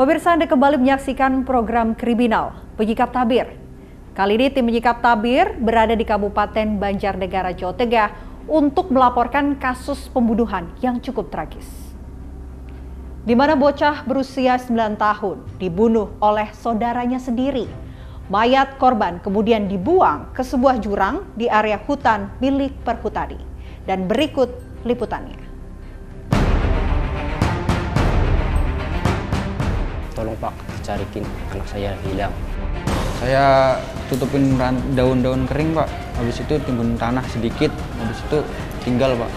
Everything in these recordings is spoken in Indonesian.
Pemirsa, Anda kembali menyaksikan program kriminal Penyikap Tabir. Kali ini tim Penyikap Tabir berada di Kabupaten Banjarnegara, Jawa Tengah untuk melaporkan kasus pembunuhan yang cukup tragis. Di mana bocah berusia 9 tahun dibunuh oleh saudaranya sendiri. Mayat korban kemudian dibuang ke sebuah jurang di area hutan milik perhutani. Dan berikut liputannya. Tolong Pak, carikin anak saya hilang. Saya tutupin daun-daun kering Pak, habis itu timbun tanah sedikit, habis itu tinggal Pak.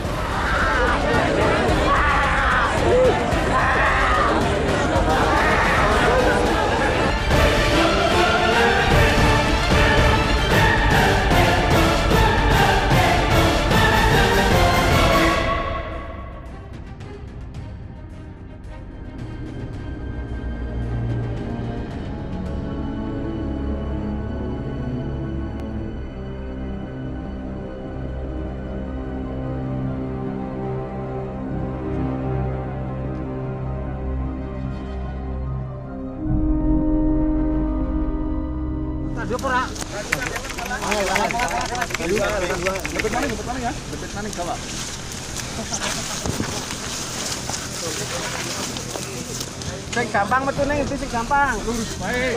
Sing gampang metu ning ndi sing gampang. Lurus bae.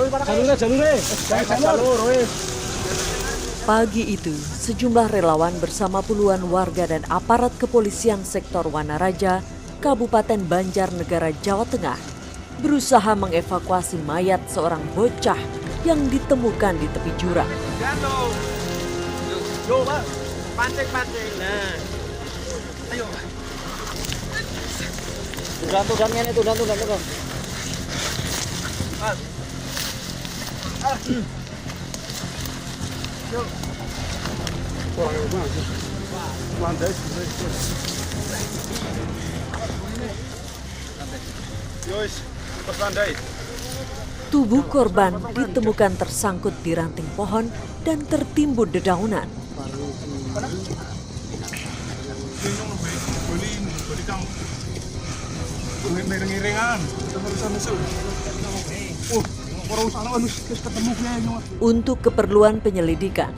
Jalur wis. Pagi itu, sejumlah relawan bersama puluhan warga dan aparat kepolisian sektor Wanaraja, Kabupaten Banjarnegara, Jawa Tengah, berusaha mengevakuasi mayat seorang bocah yang ditemukan di tepi jurang. Yo, Pak. Pancing. Nah. Ayo. Tudan ngene, tudan. Yo. Wah, bagus. Landai. Yois, pas landai. Tubuh korban ditemukan tersangkut di ranting pohon dan tertimbun dedaunan. Untuk keperluan penyelidikan,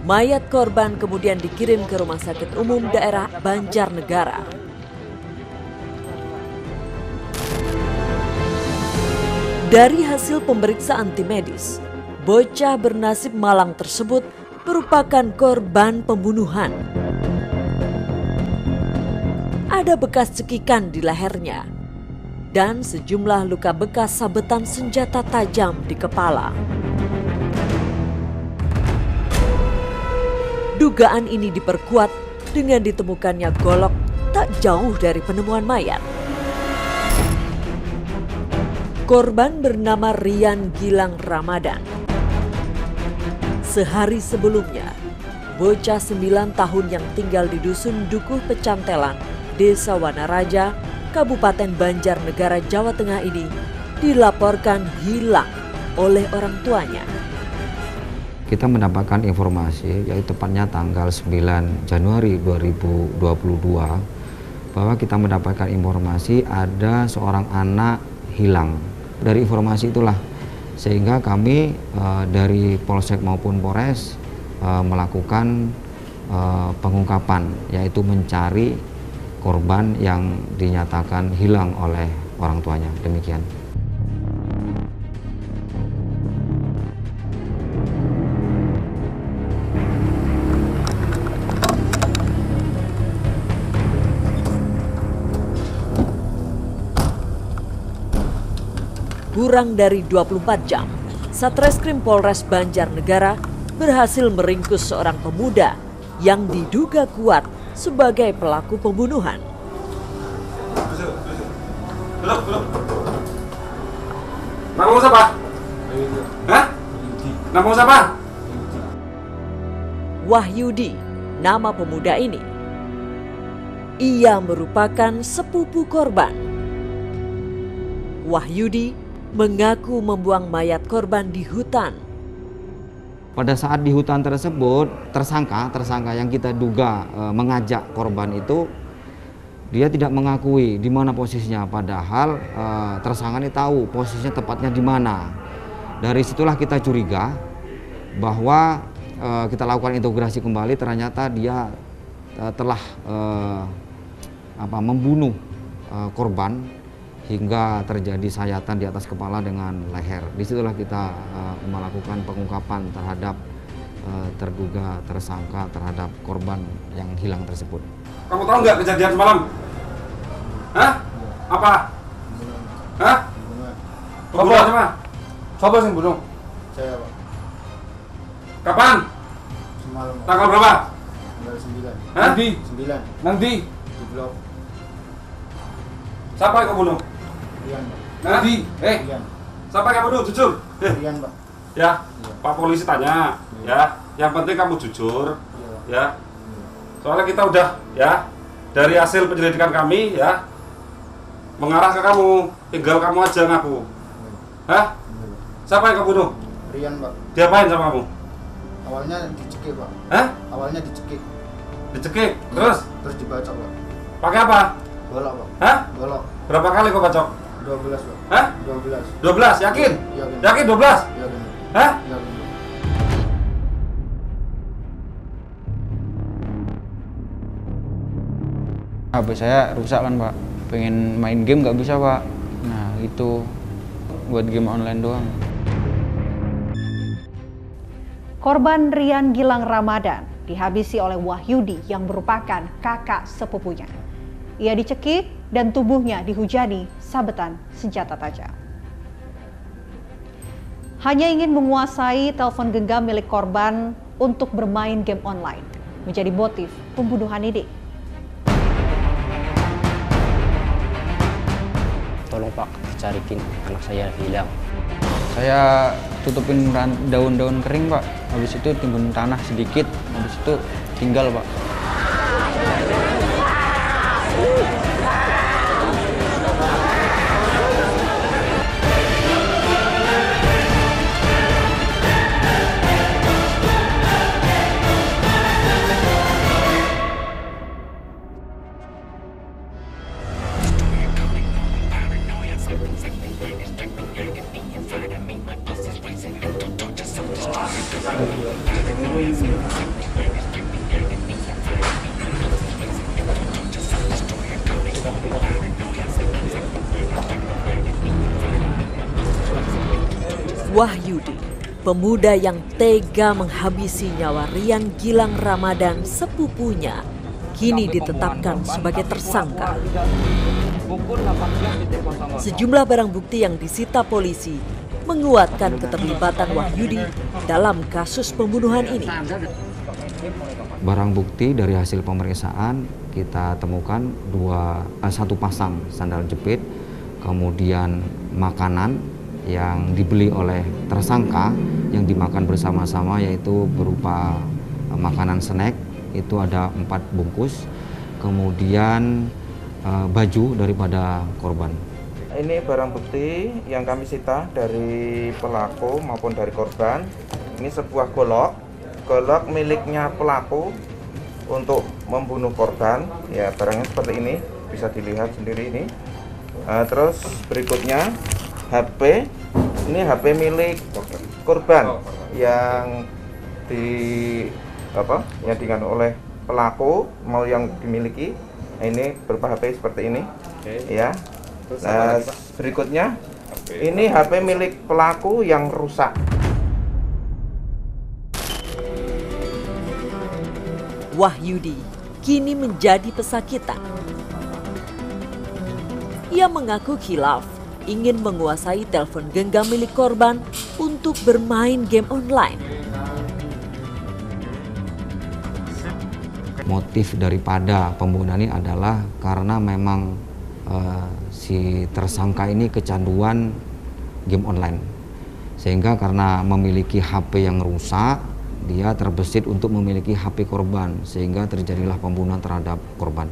mayat korban kemudian dikirim ke Rumah Sakit Umum Daerah Banjarnegara. Dari hasil pemeriksaan tim medis, bocah bernasib malang tersebut merupakan korban pembunuhan. Ada bekas cekikan di lehernya dan sejumlah luka bekas sabetan senjata tajam di kepala. Dugaan ini diperkuat dengan ditemukannya golok tak jauh dari penemuan mayat. Korban bernama Rian Gilang Ramadan. Sehari sebelumnya, bocah 9 tahun yang tinggal di dusun Dukuh Pecantelan, Desa Wanaraja, Kabupaten Banjarnegara, Jawa Tengah ini dilaporkan hilang oleh orang tuanya. Kita mendapatkan informasi, yaitu tepatnya tanggal 9 Januari 2022, bahwa kita mendapatkan informasi ada seorang anak hilang. Dari informasi itulah, sehingga kami dari Polsek maupun Polres melakukan pengungkapan, yaitu mencari korban yang dinyatakan hilang oleh orang tuanya. Demikian. Kurang dari 24 jam, Satreskrim Polres Banjarnegara berhasil meringkus seorang pemuda yang diduga kuat sebagai pelaku pembunuhan. Nama siapa? Hah? Nama siapa? Wahyudi, nama pemuda ini. Ia merupakan sepupu korban. Wahyudi mengaku membuang mayat korban di hutan. Pada saat di hutan tersebut, tersangka yang kita duga mengajak korban itu Dia tidak mengakui di mana posisinya, padahal tersangka ini tahu posisinya tepatnya di mana. Dari situlah kita curiga bahwa kita lakukan integrasi kembali, ternyata dia telah membunuh korban hingga terjadi sayatan di atas kepala dengan leher. Disitulah kita melakukan pengungkapan terhadap terduga tersangka terhadap korban yang hilang tersebut. Kamu tahu nggak kejadian semalam? Hah? Apa? Hah? Pembunuhan siapa? Siapa yang bunuh? Saya, Pak. Kapan? Semalam, Pak. Tanggal berapa? Tanggal 9. Hah? Nanti. 9 Nanti. di blok Siapa yang kamu bunuh? Rian, Pak. Nanti. Rian. Siapa yang kamu bunuh? Jujur. Rian, Pak. Ya. Pak polisi tanya. Ya. Yang penting kamu jujur. Iya. Ya. Soalnya kita udah ya dari hasil penyelidikan kami ya mengarah ke kamu, tinggal kamu aja ngaku. Hah? Siapa yang kamu bunuh? Rian, Pak. Diapain sama kamu? Awalnya dicekik, Pak. Hah? Awalnya dicekik. Dicekik, terus dibacok, Pak. pakai apa? Golok, Pak. Hah? Golok. Berapa kali kau bacok? 12, Pak. Hah? 12. 12, yakin? Yakin. Yakin 12? Yakin. Hah? Yakin. HP saya rusak kan Pak, pengen main game nggak bisa Pak. Nah itu buat game online doang. Korban Rian Gilang Ramadan dihabisi oleh Wahyudi yang merupakan kakak sepupunya. Ia dicekik dan tubuhnya dihujani sabetan senjata tajam. Hanya ingin menguasai telepon genggam milik korban untuk bermain game online menjadi motif pembunuhan ini. Tolong Pak, carikin anak saya hilang. Saya tutupin daun-daun kering Pak, habis itu timbun tanah sedikit, habis itu tinggal Pak. Wahyudi, pemuda yang tega menghabisi nyawa Rian Gilang Ramadan sepupunya, kini ditetapkan sebagai tersangka. Sejumlah barang bukti yang disita polisi menguatkan keterlibatan Wahyudi dalam kasus pembunuhan ini. Barang bukti dari hasil pemeriksaan kita temukan satu pasang sandal jepit, kemudian makanan yang dibeli oleh tersangka yang dimakan bersama-sama, yaitu berupa makanan snack, itu ada 4 bungkus, kemudian baju daripada korban. Ini barang bukti yang kami sita dari pelaku maupun dari korban. Ini sebuah golok miliknya pelaku untuk membunuh korban. Ya, barangnya seperti ini, bisa dilihat sendiri ini. Terus berikutnya HP. Ini HP milik korban yang digan oleh pelaku mau yang dimiliki. Ini berupa HP seperti ini. Ya. Nah, berikutnya ini HP milik pelaku yang rusak. Wahyudi kini menjadi pesakitan. Ia mengaku khilaf ingin menguasai telepon genggam milik korban untuk bermain game online. Motif daripada pembunuhan ini adalah karena memang si tersangka ini kecanduan game online, sehingga karena memiliki HP yang rusak, dia terbesit untuk memiliki HP korban, sehingga terjadilah pembunuhan terhadap korban.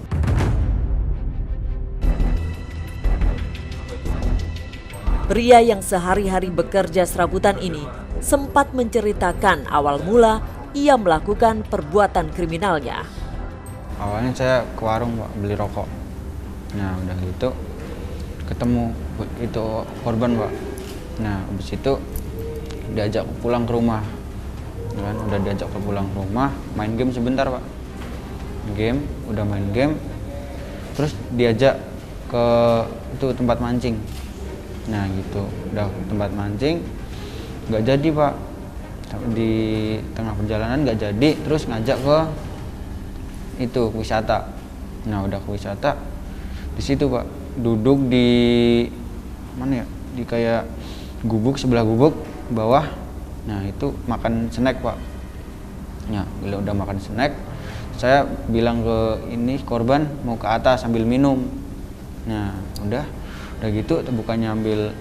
Pria yang sehari-hari bekerja serabutan ini sempat menceritakan awal mula ia melakukan perbuatan kriminalnya. Awalnya saya ke warung Pak, beli rokok. Nah udah gitu ketemu itu korban pak. Nah habis itu diajak pulang ke rumah, kan udah diajak pulang ke rumah, main game sebentar pak. Udah main game, terus diajak ke itu tempat mancing. Nah gitu, udah tempat mancing nggak jadi pak. Di tengah perjalanan nggak jadi, terus ngajak ke itu wisata. Nah udah ke wisata, di situ pak duduk di mana ya, di kayak gubuk, sebelah gubuk bawah. Nah itu makan snack pak. Nah bila udah makan snack, saya bilang ke ini korban mau ke atas sambil minum. Nah udah gitu bukannya ambil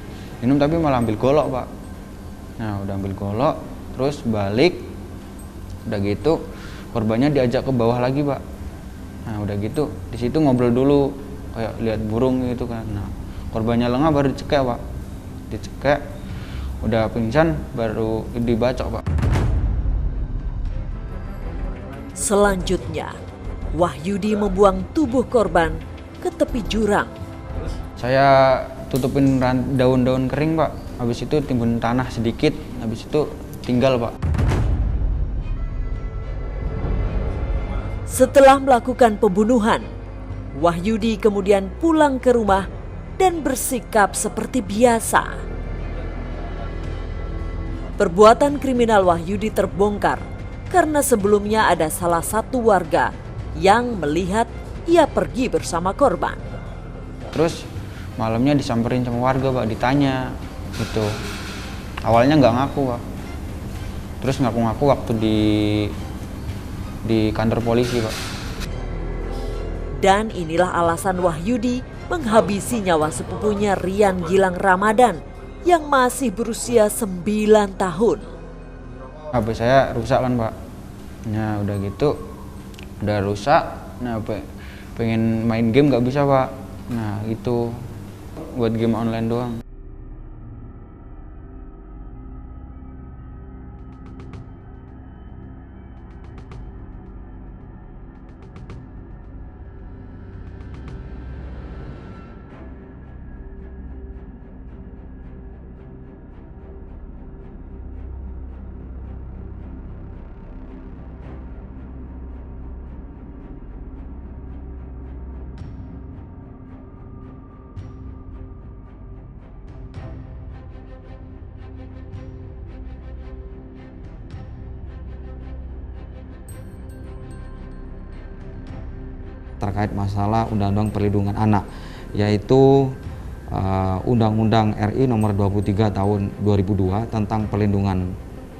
minum tapi malah ambil golok pak. Nah udah ambil golok, terus balik. Udah gitu korbannya diajak ke bawah lagi pak. Nah udah gitu di situ ngobrol dulu, kayak lihat burung gitu kan. Nah korbannya lengah baru dicekek pak. Dicekek udah pingsan baru dibacok pak. Selanjutnya, Wahyudi membuang tubuh korban ke tepi jurang. Saya tutupin daun-daun kering pak, habis itu timbun tanah sedikit, habis itu tinggal pak. Setelah melakukan pembunuhan, Wahyudi kemudian pulang ke rumah dan bersikap seperti biasa. Perbuatan kriminal Wahyudi terbongkar karena sebelumnya ada salah satu warga yang melihat ia pergi bersama korban. Terus malamnya disamperin sama warga pak, ditanya gitu. Awalnya nggak ngaku pak, terus ngaku-ngaku waktu di kantor polisi pak. Dan inilah alasan Wahyudi menghabisi nyawa sepupunya Rian Gilang Ramadan yang masih berusia 9 tahun. HP saya rusak kan pak. Nah udah gitu, udah rusak. Nah pengen main game nggak bisa pak. Nah itu buat game online doang. Terkait masalah Undang-Undang Perlindungan Anak, yaitu Undang-Undang RI nomor 23 tahun 2002 tentang perlindungan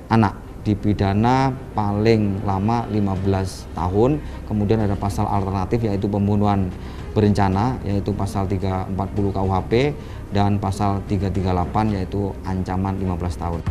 anak, dipidana paling lama 15 tahun. Kemudian ada pasal alternatif yaitu pembunuhan berencana, yaitu pasal 340 KUHP, dan pasal 338 yaitu ancaman 15 tahun.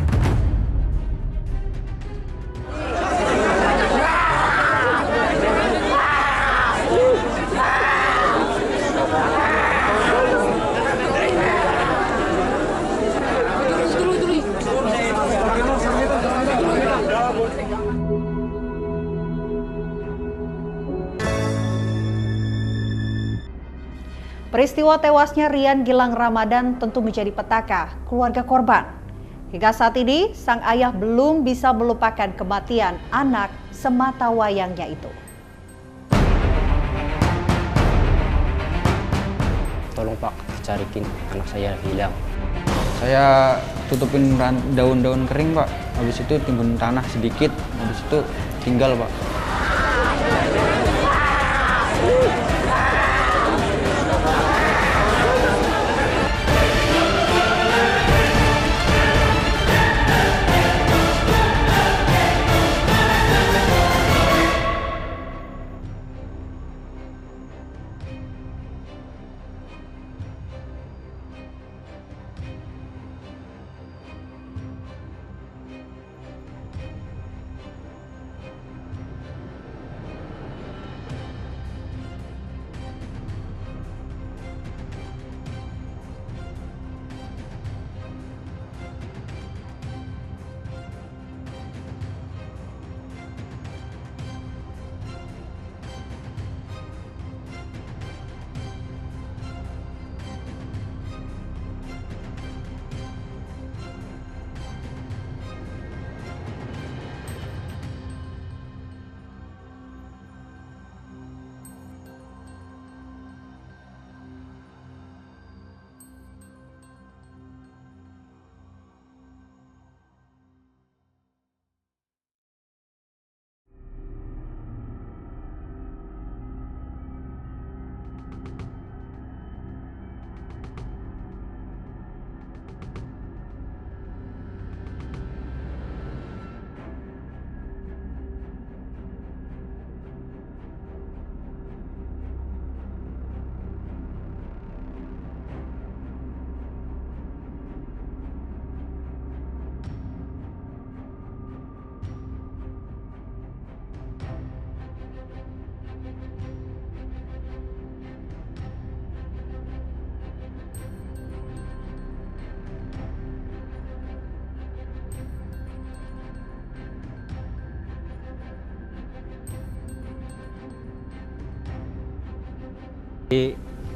Peristiwa tewasnya Rian Gilang Ramadan tentu menjadi petaka keluarga korban. Hingga saat ini, sang ayah belum bisa melupakan kematian anak semata wayangnya itu. Tolong Pak, carikin anak saya hilang. Saya tutupin daun-daun kering pak, habis itu timbun tanah sedikit, habis itu tinggal pak.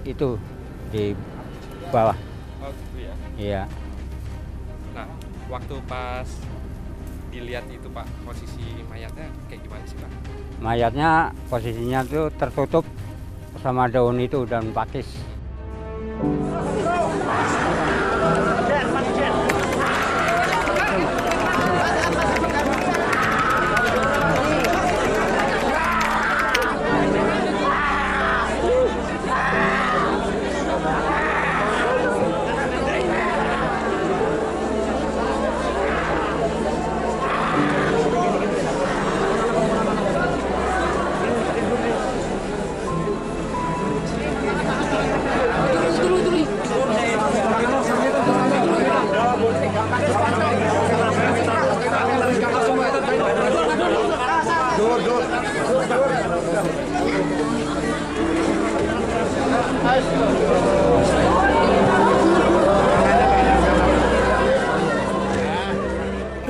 Itu di bawah. Oh gitu ya. Iya. Nah, waktu pas dilihat itu Pak, posisi mayatnya kayak gimana sih Pak? Mayatnya posisinya tuh tertutup sama daun itu, daun pakis.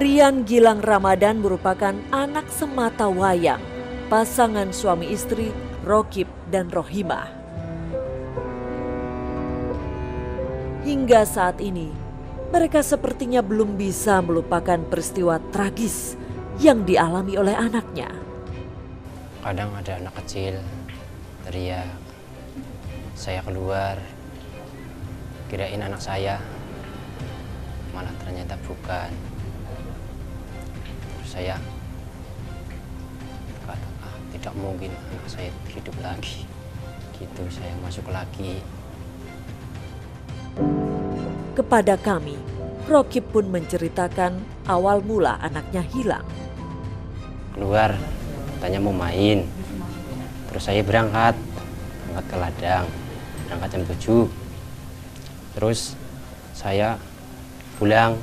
Rian Gilang Ramadan merupakan anak semata wayang pasangan suami istri Rokib dan Rohimah. Hingga saat ini, mereka sepertinya belum bisa melupakan peristiwa tragis yang dialami oleh anaknya. Kadang ada anak kecil teriak, saya keluar, kirain anak saya, malah ternyata bukan. Terus saya kata, tidak mungkin anak saya hidup lagi. Gitu, saya masuk lagi. Kepada kami, Rokib pun menceritakan awal mula anaknya hilang. Keluar, tanya mau main. Terus saya berangkat ke ladang, berangkat jam 7. Terus saya pulang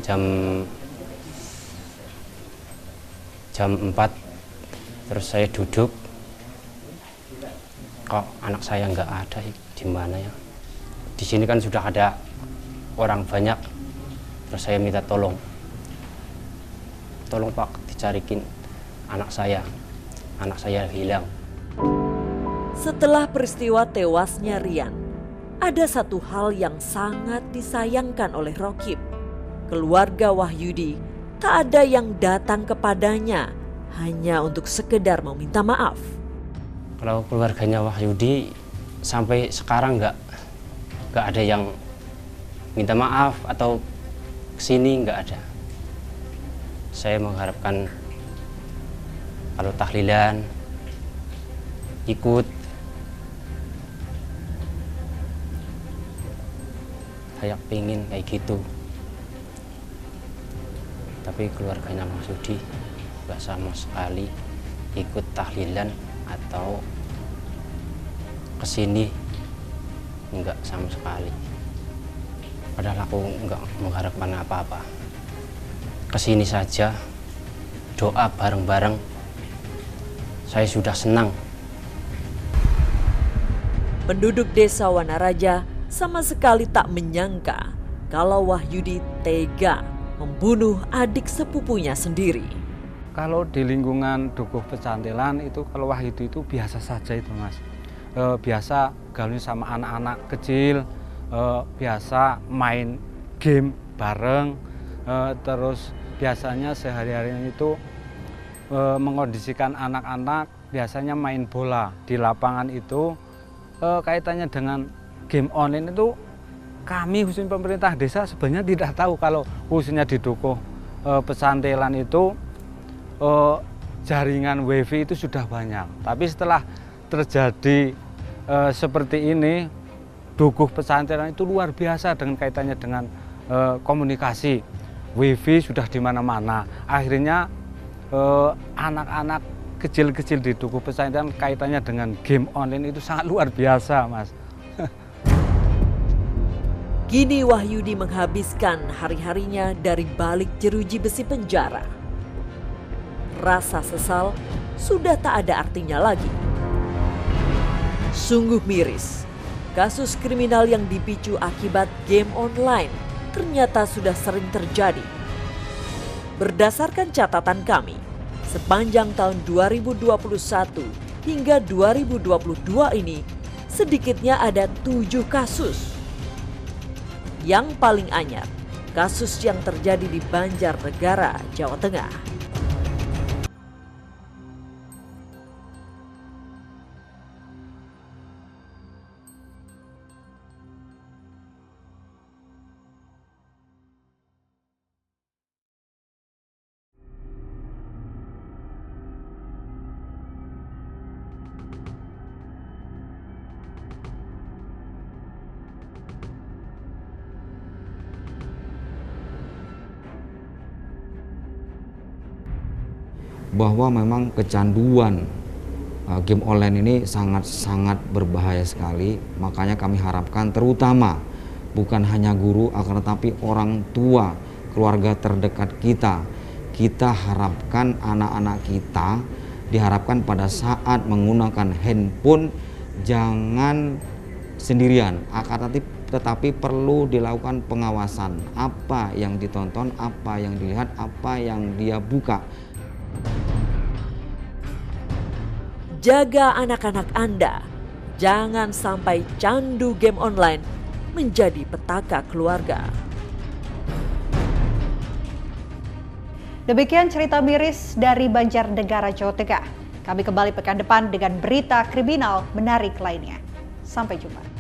jam 4. Terus saya duduk, kok anak saya nggak ada, di mana ya? Di sini kan sudah ada orang banyak. Terus saya minta tolong Pak, dicarikin anak saya hilang. Setelah peristiwa tewasnya Rian, ada satu hal yang sangat disayangkan oleh Rokib. Keluarga Wahyudi tak ada yang datang kepadanya hanya untuk sekedar meminta maaf. Kalau keluarganya Wahyudi sampai sekarang nggak ada yang minta maaf atau kesini, nggak ada. Saya mengharapkan kalau tahlilan ikut, saya pingin kayak gitu. Tapi keluarganya Mas Yudi nggak sama sekali ikut tahlilan atau kesini, nggak sama sekali. Padahal aku nggak mengharapkan apa-apa. Kesini saja, doa bareng-bareng, saya sudah senang. Penduduk desa Wanaraja sama sekali tak menyangka kalau Wahyudi tega membunuh adik sepupunya sendiri. Kalau di lingkungan Dukuh Pecantilan itu, kalau Wahyudi itu biasa saja itu Mas. Biasa gaulnya sama anak-anak kecil, biasa main game bareng, terus biasanya sehari-harinya itu mengondisikan anak-anak biasanya main bola di lapangan itu. Kaitannya dengan game online itu, kami khususnya pemerintah desa sebenarnya tidak tahu kalau khususnya di Dukuh Pecantilan itu jaringan wifi itu sudah banyak. Tapi setelah terjadi seperti ini, Dukuh Pecantilan itu luar biasa dengan kaitannya dengan komunikasi. Wifi sudah di mana-mana. Akhirnya anak-anak kecil-kecil di Dukuh Pecantilan kaitannya dengan game online itu sangat luar biasa, Mas. Kini Wahyudi menghabiskan hari-harinya dari balik jeruji besi penjara. Rasa sesal sudah tak ada artinya lagi. Sungguh miris, kasus kriminal yang dipicu akibat game online ternyata sudah sering terjadi. Berdasarkan catatan kami, sepanjang tahun 2021 hingga 2022 ini sedikitnya ada 7 kasus. Yang paling anyar, kasus yang terjadi di Banjarnegara, Jawa Tengah. Bahwa memang kecanduan game online ini sangat berbahaya sekali. Makanya kami harapkan terutama bukan hanya guru, akan tetapi orang tua, keluarga terdekat kita harapkan anak-anak kita diharapkan pada saat menggunakan handphone jangan sendirian, akan tetapi perlu dilakukan pengawasan apa yang ditonton, apa yang dilihat, apa yang dia buka. Jaga anak-anak Anda, jangan sampai candu game online menjadi petaka keluarga. Demikian cerita miris dari Banjarnegara, Jawa Tengah. Kami kembali pekan depan dengan berita kriminal menarik lainnya. Sampai jumpa.